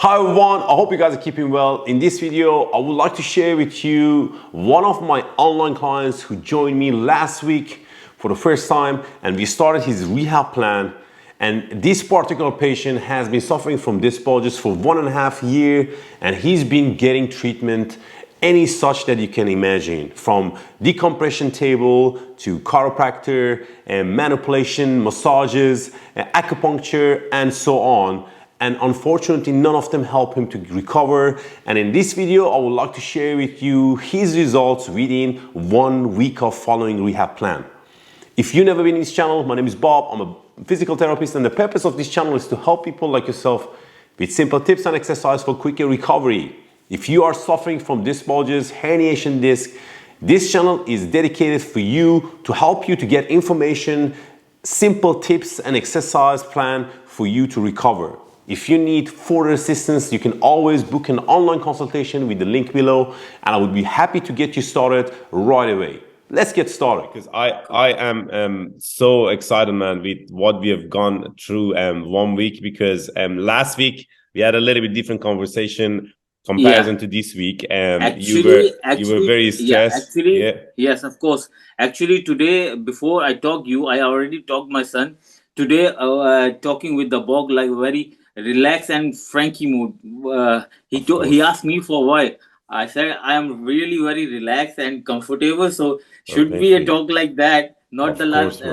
Hi everyone, I hope you guys are keeping well. In this video, I would like to share with you one of my online clients who joined me last week for the first time, and we started his rehab plan. And this particular patient has been suffering from disc bulges for 1.5 years, and he's been getting treatment any such that you can imagine, from decompression table to chiropractor and manipulation, massages, acupuncture, and so on. And unfortunately, none of them help him to recover. And in this video, I would like to share with you his results within 1 week of following rehab plan. If you've never been in this channel, my name is Bob. I'm a physical therapist, and the purpose of this channel is to help people like yourself with simple tips and exercise for quicker recovery. If you are suffering from disc bulges, herniation disc, this channel is dedicated for you to help you to get information, simple tips and exercise plan for you to recover. If you need further assistance, you can always book an online consultation with the link below, and I would be happy to get you started right away. Let's get started. Because I am so excited, man, with what we have gone through 1 week, because last week we had a little bit different conversation comparison to this week. You were very stressed. Yes, of course. Actually, today, before I talk you, I already talked my son. Today, talking with the Bog, like very relaxed and franky mood. He asked me for why. I said I am really very relaxed and comfortable. So should be a talk like that, not the last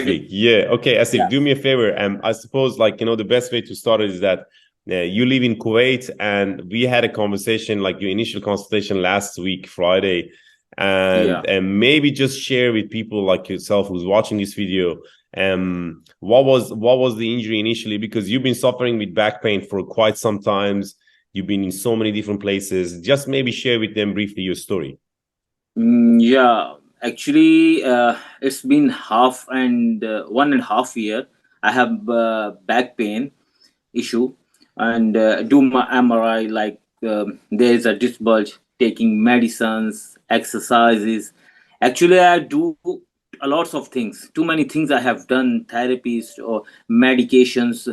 week. Yeah. Okay, Asif, do me a favor. I suppose, like, the best way to start is that you live in Kuwait, and we had a conversation, like your initial consultation last week, Friday. And maybe just share with people like yourself who's watching this video, what was the injury initially, because you've been suffering with back pain for quite some times. You've been in so many different places. Just maybe share with them briefly your story. Actually, it's been 1.5 years. I have back pain issue, and do my MRI, like there's a disc bulge, taking medicines, exercises. Actually, I do a lots of things, too many things I have done, therapies or medications.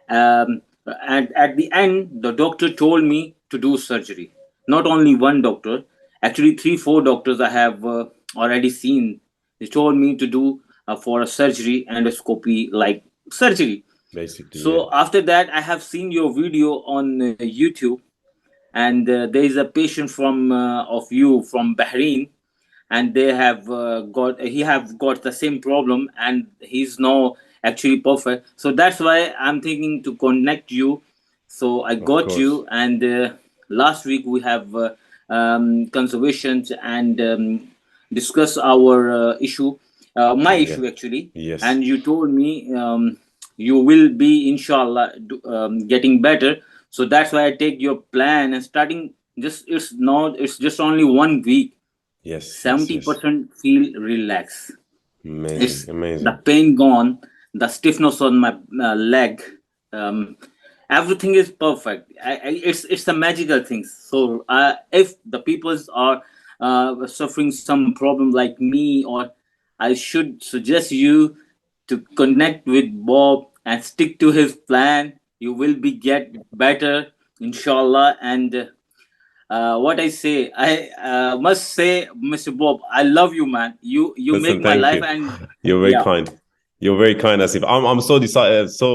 And at the end, the doctor told me to do surgery. Not only one doctor, actually 3-4 doctors I have already seen. They told me to do for a surgery, endoscopy, like surgery. Basically. So after that, I have seen your video on YouTube, and there is a patient from of you from Bahrain, and they have he have got the same problem, and he's now actually perfect. So that's why I'm thinking to connect you. So I got you, and last week we have conservations and discuss our issue, my issue actually. Yes. And you told me you will be inshallah getting better. So that's why I take your plan and starting it's just only 1 week. Yes. 70% feel relaxed. Amazing. The pain gone, the stiffness on my leg, everything is perfect. It's a magical thing. So if the people are suffering some problem like me, or I should suggest you to connect with Bob and stick to his plan. You will be get better, inshallah. And what I say, I must say, Mr. Bob, I love you, man. You make my life, and you're very kind. You're very kind, Asif. I'm so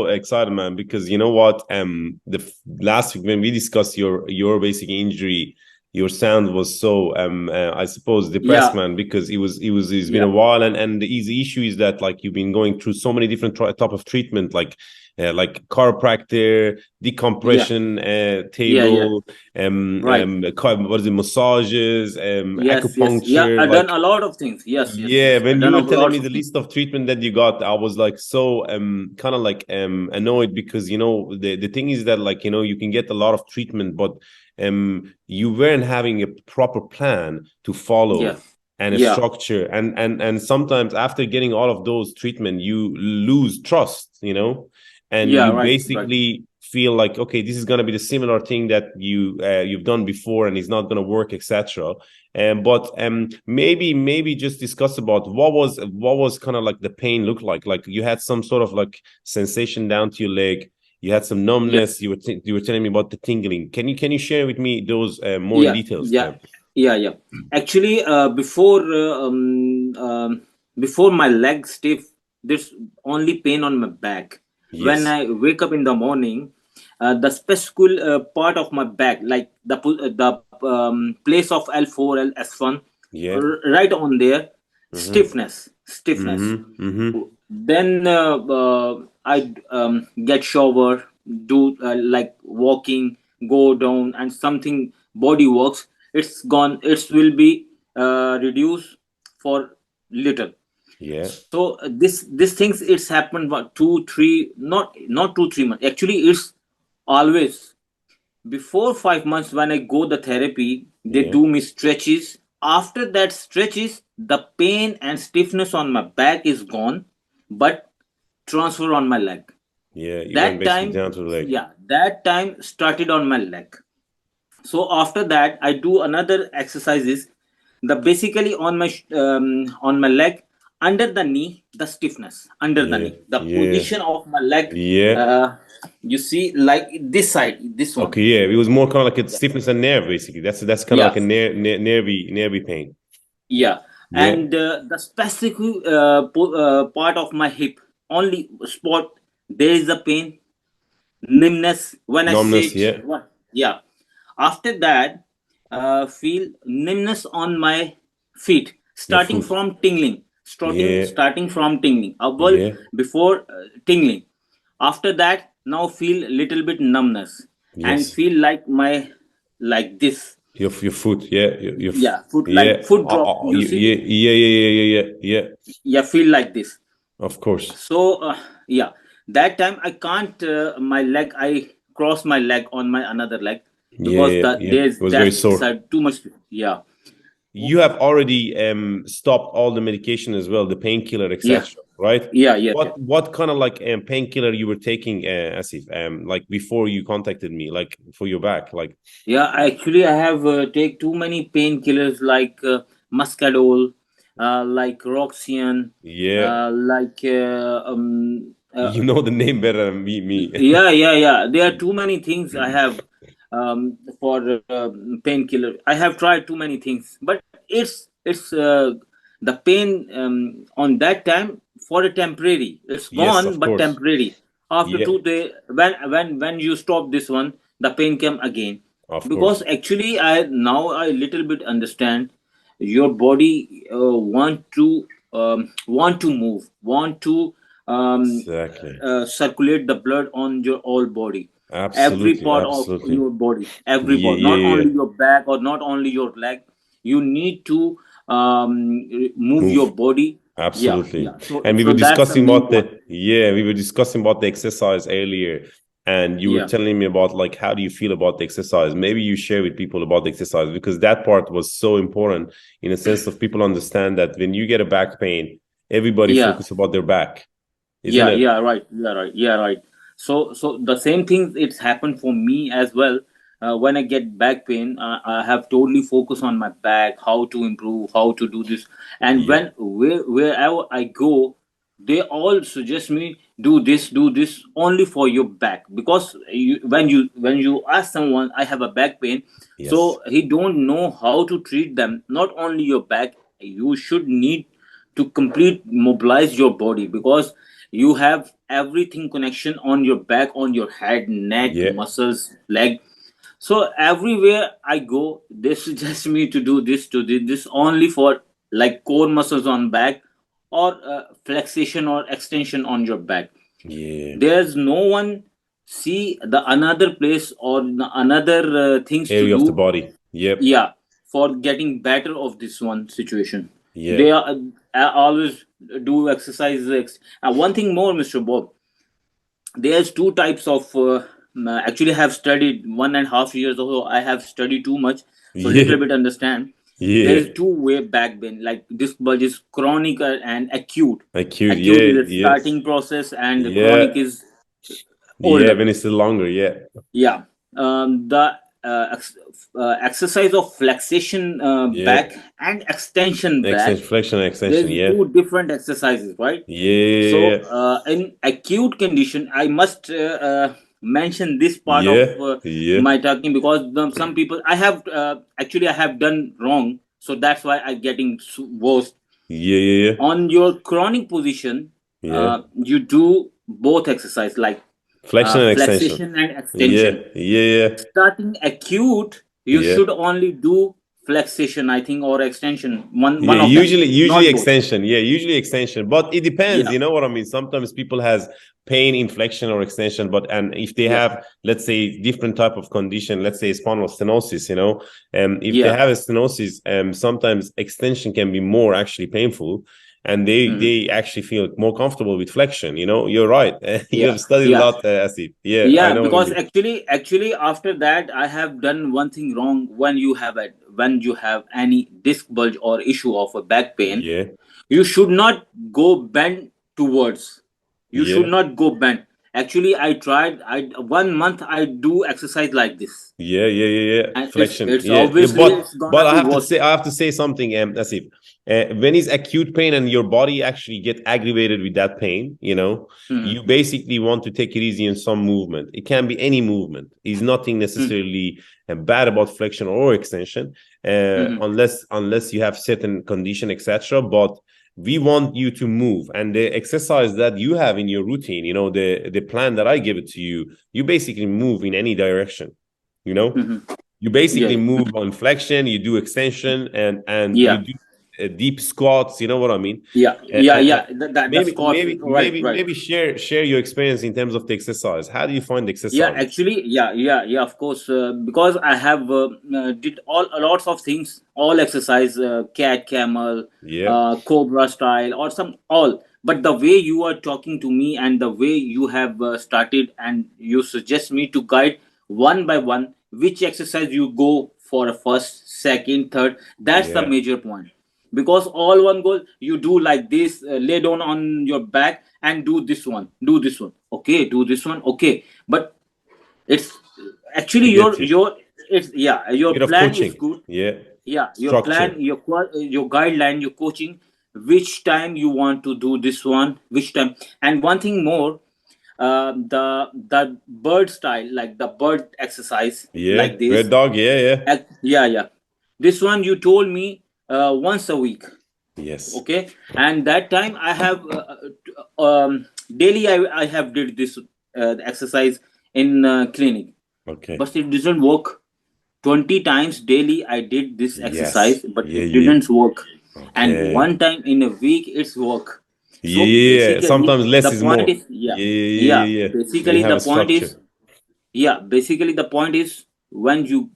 excited, man, because you know what? The last week when we discussed your basic injury, your sound was so I suppose depressed, man, because it's been a while, and the easy issue is that, like, you've been going through so many different type of treatment, like chiropractor, decompression table, what is it, massages, acupuncture. I've done a lot of things. When you were telling me the list of treatment that you got, I was like so kind of like annoyed, because the thing is that, like, you can get a lot of treatment, but you weren't having a proper plan to follow. And a structure, and sometimes after getting all of those treatment, you lose trust, and basically feel like, okay, this is going to be the similar thing that you've done before, and it's not going to work, etc. But maybe just discuss about what was kind of like the pain look like you had some sort of like sensation down to your leg. You had some Yeah. numbness. You were telling me about the tingling. Can you share with me those more in Yeah. details? Yeah. Yeah. Actually, before my leg stiff, there's only pain on my back. When Yes. I wake up in the morning, the specific part of my back, like the place of L4 S1, Yeah. right on there, Mm-hmm. stiffness. Mm-hmm. Mm-hmm. Then I get shower, do like walking, go down, and something body works. It's gone. It will be reduced for little. Yeah. So this things it's happened what 2 3, not 2 3 months. Actually, it's always before 5 months when I go the therapy. They Yeah. do me stretches. After that stretches, the pain and stiffness on my back is gone, but transfer on my leg. Yeah. You went That basically time, down to the leg. yeah, that time started on my leg. So after that, I do another exercises. The basically on my leg, under the knee, the stiffness under the Yeah. knee, the Yeah. position of my leg. Yeah. You see, like this side, this one. Okay. Yeah. It was more kind of like a Yeah, stiffness and nerve, basically. That's kind of yeah, like a nervy pain. yeah. Yeah. And the specific part of my hip, only spot there is a pain, numbness when I Numbness. sit. Yeah. What? Yeah. After that, feel numbness on my feet, Your starting foot. from tingling, Yeah. starting from tingling. Well, Yeah. before tingling. After that, now feel little bit numbness and Yes. feel like my like this. Your foot. Yeah. Yeah, foot Yeah. like foot drop. You see? Yeah. Yeah. Yeah. Yeah. Yeah. Yeah. Yeah, feel like this. Of course. So yeah, that time I can't my leg. I cross my leg on my another leg Yeah. because Yeah. Yeah. It there's was very that sore. side too much. Yeah, You have already stopped all the medication as well, the painkiller, yeah, etc. Right? yeah. What kind of like painkiller you were taking, Asif? Like before you contacted me, like for your back, like Yeah, actually, I have take too many painkillers like Muscadol, like Roxian, yeah, like you know the name better than me. yeah. There are too many things I have for painkiller. I have tried too many things, but it's the pain on that time for a temporary. It's Yes, gone, of but course. temporary. After Yeah, 2 days, when you stop this one, the pain came again. of Because course. actually, I little bit understand your body want to move, want to Exactly. circulate the blood on your whole body, every Absolutely. part of Absolutely. your body, every Yeah, part, not yeah, yeah. only your back or not only your leg. You need to move your Move. body. Yeah, Absolutely. yeah. So And we were so that's the discussing main about point. the exercise earlier. And you were Yeah, telling me about like how do you feel about the exercise? Maybe you share with people about the exercise because that part was so important in a sense of people understand that when you get a back pain, everybody yeah. focus about their back, isn't Yeah, it? right. So the same thing it's happened for me as well. When I get back pain, I have totally focused on my back, how to improve, how to do this, and Yeah. wherever I go, they all suggest me do this only for your back because when you ask someone I have a back pain, Yes. so he don't know how to treat them. Not only your back, you should need to complete mobilize your body because you have everything connection on your back, on your head, neck, Yeah. muscles, leg. So everywhere I go, they suggest me to do this, to do this only for like core muscles on back or flexation or extension on your back. Yeah. There's no one see the another place or another things to Area of the do. body. Yep. Yeah, for getting better of this one situation. Yeah. They are always do exercises. One thing more, Mr. Bob, there's two types of actually have studied 1.5 years ago. I have studied too much, so Yeah. little bit understand. There Yeah. is two way back pain, like this bulge is chronic and acute. Acute. Acute Yeah. is a Yeah. starting process and chronic Yeah. is Yeah. older. When it's still longer. Yeah. Yeah. The exercise of flexation Yeah. back and extension back, Extension, flexion, extension. there's Yeah. two different exercises, right? So Yeah. in acute condition, I must mention this part of Yeah. my talking, because some people I have actually I have done wrong, so that's why I'm getting worse. Yeah. On your chronic position, Yeah. you do both exercise, like Flexion and extension. flexation and Yeah. extension. Yeah. Starting acute, you Yeah. should only do flexation, I think, or extension. One Yeah, of them, usually not both. extension. Yeah, usually extension. But it depends, Yeah, you know what I mean? Sometimes people has pain in flexion or extension, but and if they yeah, have, let's say, different type of condition, let's say spinal stenosis, you know, if they yeah. have a stenosis, sometimes extension can be more actually painful, and Mhm. they actually feel more comfortable with flexion. You know, you're right. You Yeah, have studied a yeah, lot, Asif. Yeah, I yeah. know what you Because mean. actually, after that, I have done one thing wrong. When you have any disc bulge or issue of a back pain, Yeah, you should not go bend towards. You should yeah. not go bend. Actually, I tried. I 1 month I do exercise like this, Yeah. and Flexion. it's Yeah, yeah. obviously it's But gonna I be have to worse. say, something, Asif. When it's acute pain and your body actually get aggravated with that pain, you know, Mhm. you basically want to take it easy in some movement. It can be any movement. It's nothing Mhm. necessarily bad about flexion or extension, Mhm. unless you have certain condition, etc. But we want you to move, and the exercise that you have in your routine, you know, the plan that I give it to you, you basically move in any direction, you know. Mhm. You basically Yeah, move on flexion, you do extension, and you yeah, do deep squats, you know what I mean. yeah, yeah. That Maybe Scott, right, right. share your experience in terms of the exercise. How do you find the Yeah, exercise? actually, yeah. Of course, because I have did all lots of things, all exercise, cat, camel, Yeah, cobra style, or some all. But the way you are talking to me and the way you have started, and you suggest me to guide one by one which exercise you go for a first, second, third. That's the yeah, major point. Because all one goal, you do like this, lay down on your back and do this one. Okay, do this one. Okay, but it's I actually get you. your it's yeah, your Bit of plan is coaching. good. Yeah, Yeah, your plan, structure. your guideline, your coaching, which time you want to do this one, which time. And one thing more, the bird style, like the bird exercise, Yeah, like bird this. dog. Yeah. Yeah, this one you told me once a week. Yes. Okay, and that time I have daily I have did this exercise in clinic, Okay. but it doesn't work. 20 times daily I did this Yes. exercise, but Yeah. it didn't work. And Okay. one time in a week it's work. So Yeah. basically Sometimes less the is point more. is, yeah, Yeah. yeah, Yeah. When you basically have the a point is, structure. yeah, basically the point is, when you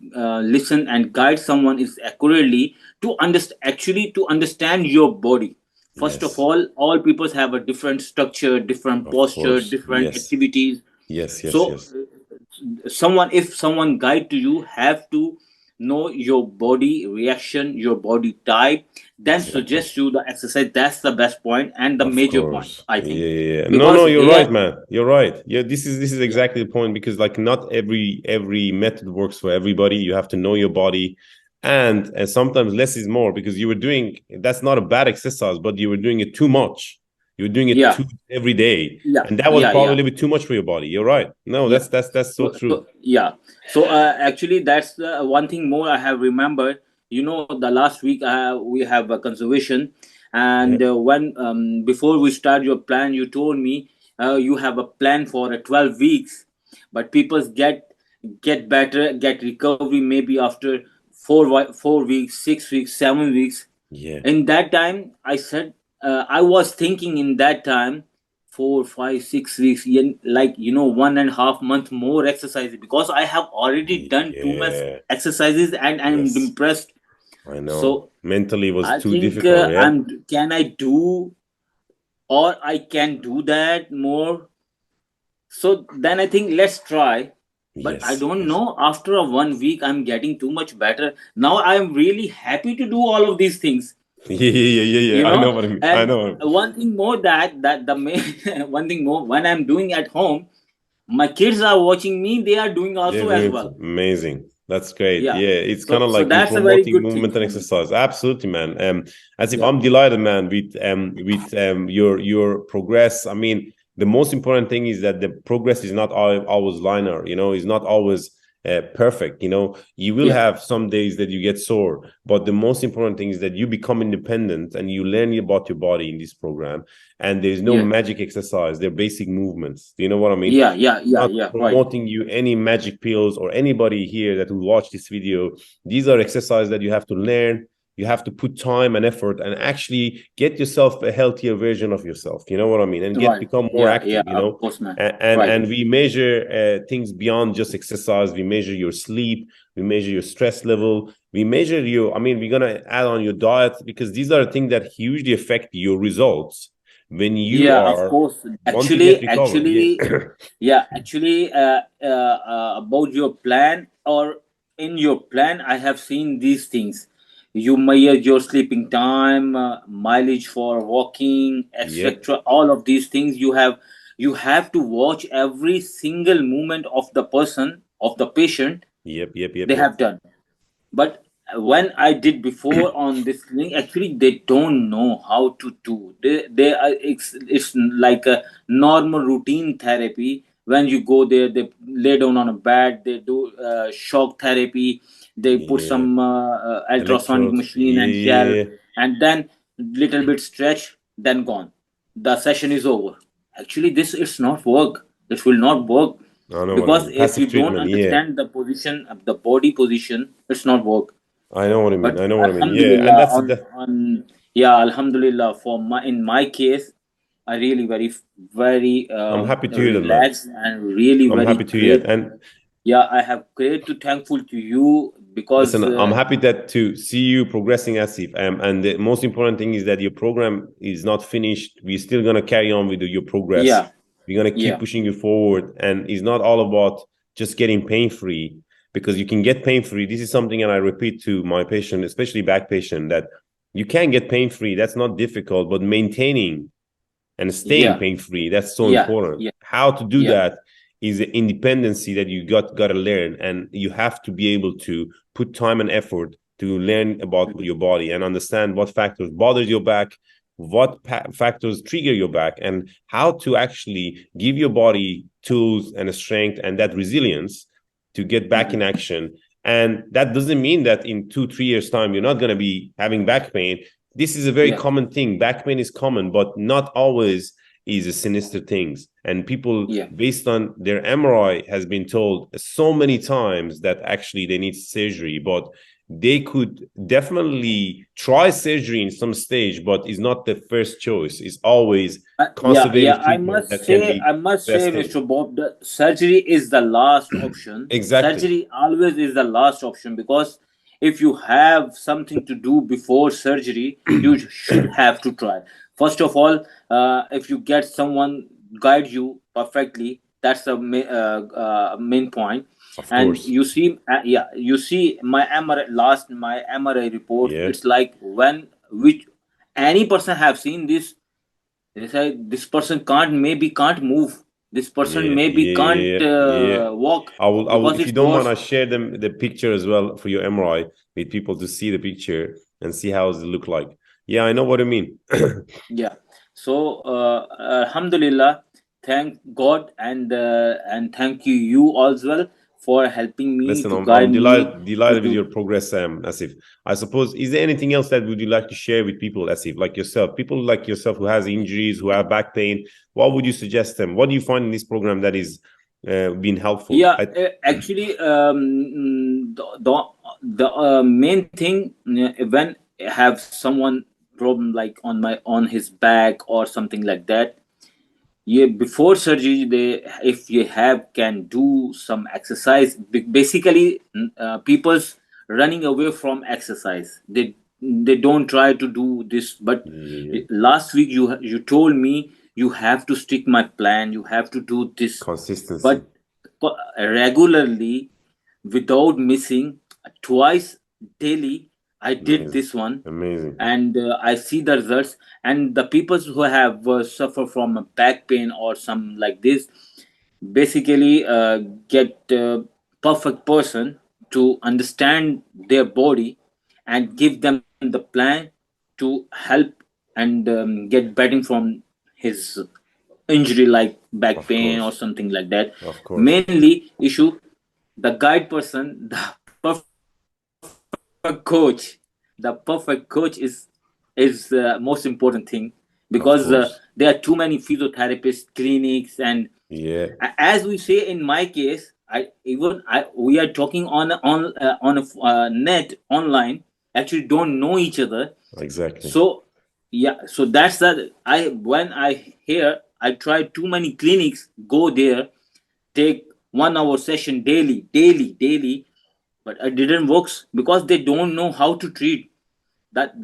listen and guide someone is accurately, to understand, actually to understand your body. First of Yes. all people have a different structure, different Of posture, course. different Yes. activities. So Yes. someone, if someone guide to you, have to know your body reaction, your body type, then Exactly. suggest you the exercise. That's the best point and the Of major point, course. I think. Yeah. No, Because you're here, right, man. You're right. Yeah, this is yeah, exactly the point, because like not every method works for everybody. You have to know your body, and sometimes less is more, because you were doing, that's not a bad exercise, but you were doing it too much. You were doing it yeah, too every day, yeah, and that was yeah, probably a yeah, little bit too much for your body. You're right. No, yeah. that's so So true. yeah. So actually, that's one thing more I have remembered. The last week we have a conservation, Yeah. and when before we start your plan, you told me you have a plan for 12 weeks, but people get better, get recovery maybe after 4 weeks, 6 weeks, 7 weeks. Yeah. In that time I said, I was thinking in that time 4, 5, 6 weeks, like 1.5 month more exercise, because I have already done too much Yeah. exercises and I'm Yes. impressed. I know. So Mentally it was I too think difficult. Yeah. can I do, or I can do that more. So then I think let's try. But I Yes. don't know, after a 1 week I'm getting too much better. Now I'm really happy to do all of these things. Yeah. I know what I mean. I And know. one thing more, that the main one thing more, when I'm doing at home, my kids are watching me, they are doing They're also as doing it well. amazing. That's great. Yeah. Yeah, it's kind So of so like you're that's a very promoting good thing movement and for me. exercise. Absolutely, man. As if Yeah. I'm delighted, man, with your progress. I mean, the most important thing is that the progress is not always linear, you know, it's not always perfect. You know, you will have some days that you get sore, but the most important thing is that you become independent and you learn about your body in this program. And there's no magic exercise, they're basic movements. Do you know what I mean? Not promoting you any magic pills, or anybody here that will watch this video. These are exercises that you have to learn. You have to put time and effort and actually get yourself a healthier version of yourself. You know what I mean? And become more active, you know? And we measure things beyond just exercise. We measure your sleep. We measure your stress level. We measure your, I mean, we're going to add on your diet, because these are things that hugely affect your results when you are of course. actually About your plan, or in your plan, I have seen these things. You measure your sleeping time, mileage for walking, etc. All of these things you have to watch every single movement of the person, of the patient. They have done. But when I did before on this thing, actually they don't know how to do. They are, it's like a normal routine therapy. When you go there, they lay down on a bed, they do shock therapy, they put some ultrasonic machine and gel, and then little bit stretch, then gone. The session is over. Actually, this is not work. This will not work, because if you don't understand the position of the body position, it's not work. I know what I mean. But I know what I mean. alhamdulillah, And that's alhamdulillah, in my case, I really very I'm happy to hear that, man. relaxed and really I'm very happy to hear it. And I have great to thankful to you, because listen, I'm happy to see you progressing, Asif. And the most important thing is that your program is not finished. We're still gonna carry on with your progress. We're gonna keep pushing you forward, and it's not all about just getting pain free, because you can get pain free. This is something, and I repeat to my patient, especially back patient, that you can get pain free. That's not difficult, but maintaining and staying pain free, that's so important. How to do that is the independency that you got to learn, and you have to be able to put time and effort to learn about your body and understand what factors bothers your back, what factors trigger your back, and how to actually give your body tools and a strength and that resilience to get back in action. And that doesn't mean that in 2-3 years time you're not going to be having back pain. This is a very common thing. Back pain is common, but not always is a sinister things. And people, based on their MRI, has been told so many times that actually they need surgery, but they could definitely try surgery in some stage, but it's not the first choice. It's always conservative treatment. I must say, Mr. Bob, the surgery is the last option. Surgery always is the last option, because if you have something to do before surgery, you should have to try. First of all, if you get someone guide you perfectly, that's the main point. And you see, you see my MRI report. It's like which any person have seen this. They say this person can't move. This person can't walk. I will. If you don't mind, I share the picture as well for your MRI with people to see the picture and see how it look like. Yeah, I know what I mean. So alhamdulillah, thank God, and thank you as well for helping me. Listen, I'm delighted with your progress, Asif. I suppose, is there anything else that would you like to share with people, Asif, like yourself, people like yourself who has injuries, who have back pain? What would you suggest them? What do you find in this program that is been helpful? Actually, the main thing, when I have someone problem like on his back or something like that, before surgery, if you can do some exercise. Basically, people's running away from exercise. They don't try to do this. But last week you told me you have to stick my plan. You have to do this consistency, but regularly, without missing, twice daily. I did this one. Amazing. And I see the results. And the people who have suffer from a back pain or some like this, basically get a perfect person to understand their body and give them the plan to help and get better from his injury like back Of pain or course. something like that. Of course. Mainly issue, the guide person, the perfect coach, the perfect coach is the most important thing, Of because course. there are too many physiotherapists, clinics, and Yeah. as we say in my case, we are talking on a net online, actually don't know each other. Exactly. So yeah, so that's that. When I hear, I try too many clinics, go there, take 1 hour session daily, but it didn't works because they don't know how to treat. That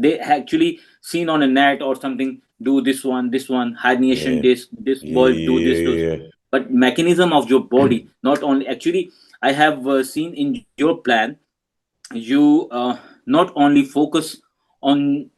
they actually seen on a net or something, do this one herniation, Yeah. this Yeah. bulge, do Yeah. this, Yeah. do. Yeah. But mechanism of your body, not only, actually I have seen in your plan, you not only focus on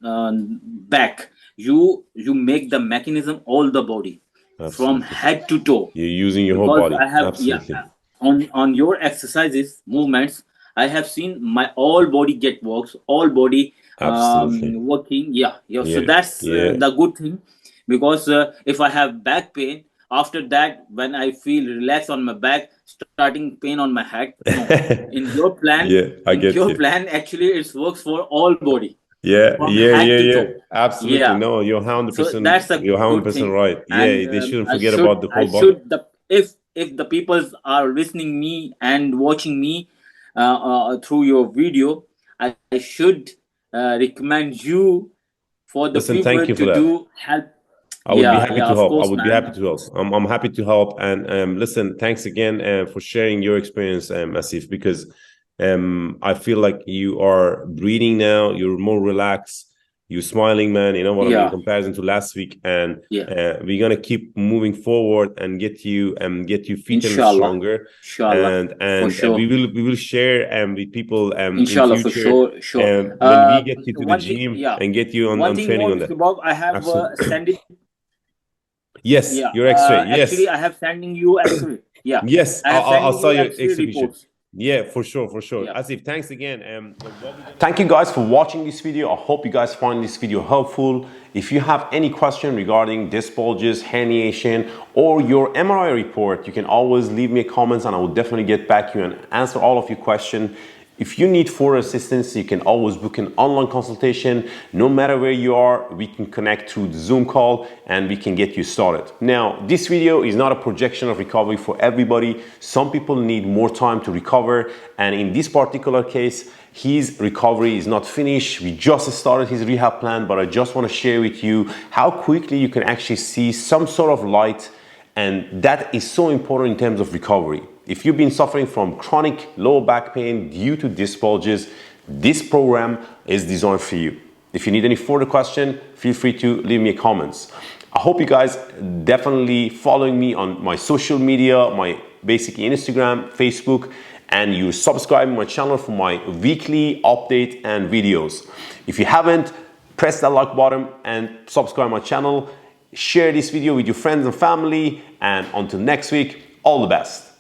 back, you make the mechanism all the body, from Absolutely. head to toe. You're using your whole Because body. I have, yeah, Absolutely. on your exercises, movements, I have seen my all body get works, all body Absolutely. working. Yeah, yeah. So Yeah. that's Yeah. the good thing, because if I have back pain, after that, when I feel relaxed on my back, starting pain on my head, no. In your plan, Yeah. I get you. actually it works for all body, Yeah. from Yeah. head Yeah. to Yeah. toe. Absolutely. Yeah. No, you're So 100%. that's a You're good 100% thing. right. And Yeah. They shouldn't I forget should about the I whole body. should the if the people are listening me and watching me through your video, I should recommend you for the Listen, thank people you for to that. do help. I would be Yeah, happy yeah, to of help. I course, would be man, happy of to help. course. I'm happy to help. And listen, thanks again for sharing your experience, Asif, because I feel like you are breathing now. You're more relaxed. You're smiling, man. You know what I mean? In Yeah, comparison to last week, and yeah. we're gonna keep moving forward and get you fit and Inshallah, stronger. inshallah, And for sure. we will share with people in Inshallah, for future sure, sure. when we get you to the One thing, gym yeah. and get you One on thing training more, on that. Mr. Bob, I have Absolutely. sent it. Yes, Yeah, your X-ray. actually, Yes, I have sending you X-ray. Yeah, yes. I have I'll sending saw you your X-ray exhibition. reports. Yeah, for sure, for sure. Yeah. Asif, thanks again. Thank you guys for watching this video. I hope you guys find this video helpful. If you have any question regarding disc bulges, herniation, or your MRI report, you can always leave me a comment and I will definitely get back to you and answer all of your questions. If you need further assistance, you can always book an online consultation. No matter where you are, we can connect through the Zoom call and we can get you started. Now, this video is not a projection of recovery for everybody. Some people need more time to recover, and in this particular case, his recovery is not finished. We just started his rehab plan, but I just want to share with you how quickly you can actually see some sort of light, and that is so important in terms of recovery. If you've been suffering from chronic lower back pain due to disc bulges, this program is designed for you. If you need any further question, feel free to leave me a comments. I hope you guys definitely following me on my social media, my basically Instagram, Facebook, and you subscribe my channel for my weekly update and videos. If you haven't, press that like button and subscribe my channel. Share this video with your friends and family, and until next week, all the best.